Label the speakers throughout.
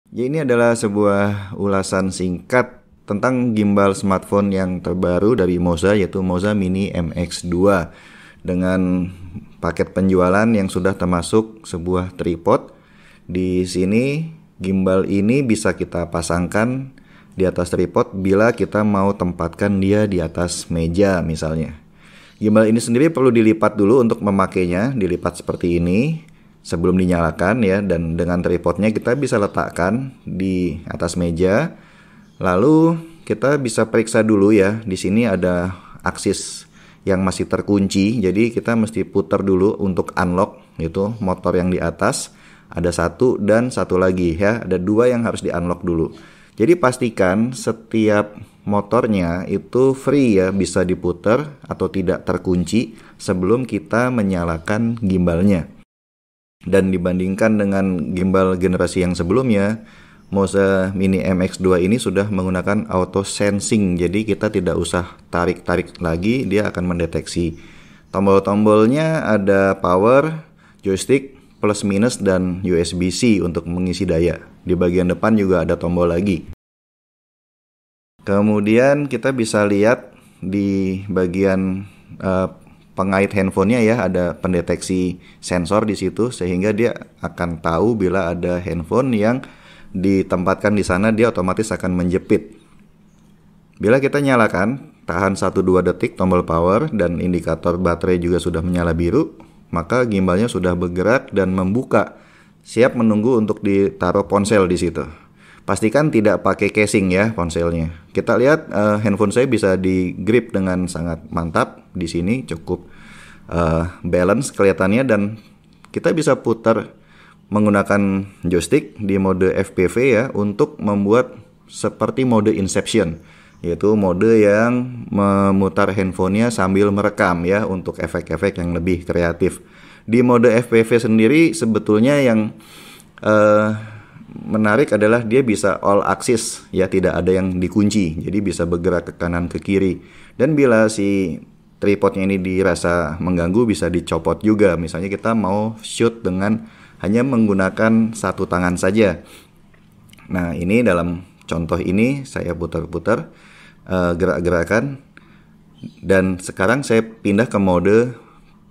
Speaker 1: Ya, ini adalah sebuah ulasan singkat tentang gimbal smartphone yang terbaru dari Moza, yaitu Moza Mini MX2 dengan paket penjualan yang sudah termasuk sebuah tripod. Di sini gimbal ini bisa kita pasangkan di atas tripod bila kita mau tempatkan dia di atas meja misalnya. Gimbal ini sendiri perlu dilipat dulu untuk memakainya, dilipat seperti ini sebelum dinyalakan ya, dan dengan tripodnya kita bisa letakkan di atas meja. Lalu kita bisa periksa dulu ya, di sini ada aksis yang masih terkunci, jadi kita mesti putar dulu untuk unlock, itu motor yang di atas ada satu dan satu lagi ya, ada dua yang harus di unlock dulu. Jadi pastikan setiap motornya itu free ya, bisa diputar atau tidak terkunci sebelum kita menyalakan gimbalnya. Dan dibandingkan dengan gimbal generasi yang sebelumnya, Moza Mini MX2 ini sudah menggunakan auto sensing, jadi kita tidak usah tarik-tarik lagi, dia akan mendeteksi. Tombol-tombolnya ada power, joystick, plus minus, dan USB-C untuk mengisi daya. Di bagian depan juga ada tombol lagi. Kemudian kita bisa lihat di bagian pengait handphonenya ya, ada pendeteksi sensor di situ sehingga dia akan tahu bila ada handphone yang ditempatkan di sana, dia otomatis akan menjepit. Bila kita nyalakan, tahan 1-2 detik tombol power dan indikator baterai juga sudah menyala biru, maka gimbalnya sudah bergerak dan membuka, siap menunggu untuk ditaruh ponsel di situ. Pastikan tidak pakai casing ya ponselnya. Kita lihat handphone saya bisa di grip dengan sangat mantap. Di sini cukup balance kelihatannya, dan kita bisa putar menggunakan joystick di mode FPV ya, untuk membuat seperti mode Inception, yaitu mode yang memutar handphonenya sambil merekam ya, untuk efek-efek yang lebih kreatif. Di mode FPV sendiri sebetulnya yang menarik adalah dia bisa all axis ya, tidak ada yang dikunci, jadi bisa bergerak ke kanan ke kiri. Dan bila si tripodnya ini dirasa mengganggu, bisa dicopot juga. Misalnya kita mau shoot dengan hanya menggunakan satu tangan saja. Nah, ini dalam contoh ini saya putar-putar gerak-gerakan, dan sekarang saya pindah ke mode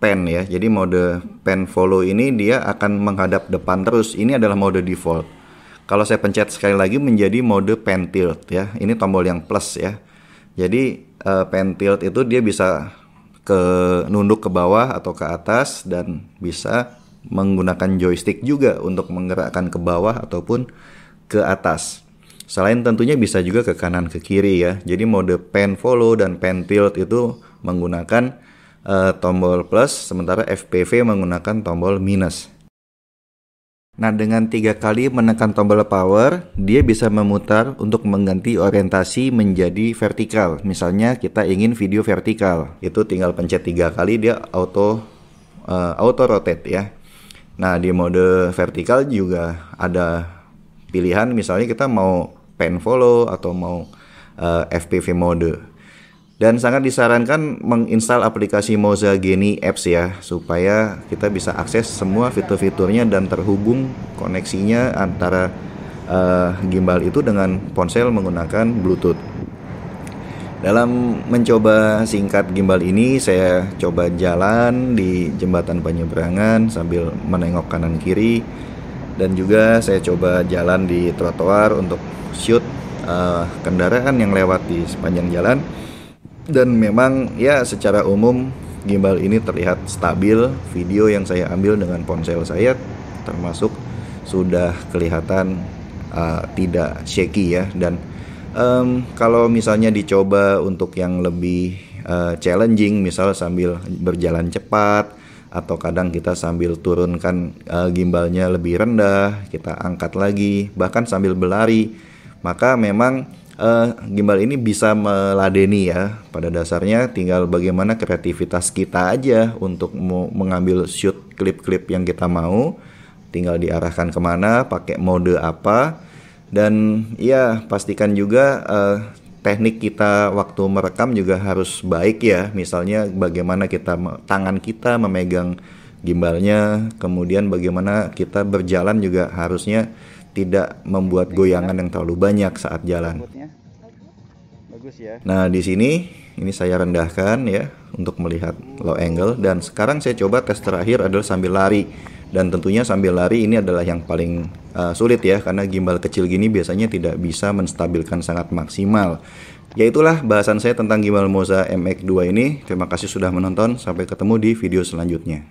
Speaker 1: pan ya. Jadi mode pan follow ini dia akan menghadap depan terus. Ini adalah mode default. Kalau saya pencet sekali lagi menjadi mode pan tilt ya. Ini tombol yang plus ya. Jadi pan tilt itu dia bisa nunduk ke bawah atau ke atas, dan bisa menggunakan joystick juga untuk menggerakkan ke bawah ataupun ke atas. Selain tentunya bisa juga ke kanan ke kiri ya. Jadi mode pan follow dan pan tilt itu menggunakan tombol plus, sementara FPV menggunakan tombol minus. Nah, dengan 3 kali menekan tombol power, dia bisa memutar untuk mengganti orientasi menjadi vertikal. Misalnya kita ingin video vertikal, itu tinggal pencet 3 kali, dia auto rotate ya. Nah, di mode vertikal juga ada pilihan, misalnya kita mau pan follow atau mau FPV mode. Dan sangat disarankan menginstal aplikasi Moza Genie Apps ya, supaya kita bisa akses semua fitur-fiturnya dan terhubung koneksinya antara gimbal itu dengan ponsel menggunakan Bluetooth. Dalam mencoba singkat gimbal ini, saya coba jalan di jembatan penyeberangan sambil menengok kanan kiri, dan juga saya coba jalan di trotoar untuk shoot kendaraan yang lewat di sepanjang jalan. Dan memang ya, secara umum gimbal ini terlihat stabil. Video yang saya ambil dengan ponsel saya termasuk sudah kelihatan tidak shaky ya. Dan kalau misalnya dicoba untuk yang lebih challenging, misal sambil berjalan cepat, atau kadang kita sambil turunkan gimbalnya lebih rendah, kita angkat lagi, bahkan sambil berlari, maka memang gimbal ini bisa meladeni ya. Pada dasarnya tinggal bagaimana kreativitas kita aja untuk mengambil shoot klip-klip yang kita mau. Tinggal diarahkan kemana, pakai mode apa. Dan ya, pastikan juga teknik kita waktu merekam juga harus baik ya. Misalnya bagaimana tangan kita memegang gimbalnya, kemudian bagaimana kita berjalan juga harusnya tidak membuat goyangan yang terlalu banyak saat jalan.
Speaker 2: Bagus ya.
Speaker 1: Nah, di sini ini saya rendahkan ya untuk melihat low angle, dan sekarang saya coba tes terakhir adalah sambil lari. Dan tentunya sambil lari ini adalah yang paling sulit ya, karena gimbal kecil gini biasanya tidak bisa menstabilkan sangat maksimal. Ya itulah bahasan saya tentang gimbal Moza MX2 ini. Terima kasih sudah menonton, sampai ketemu di video selanjutnya.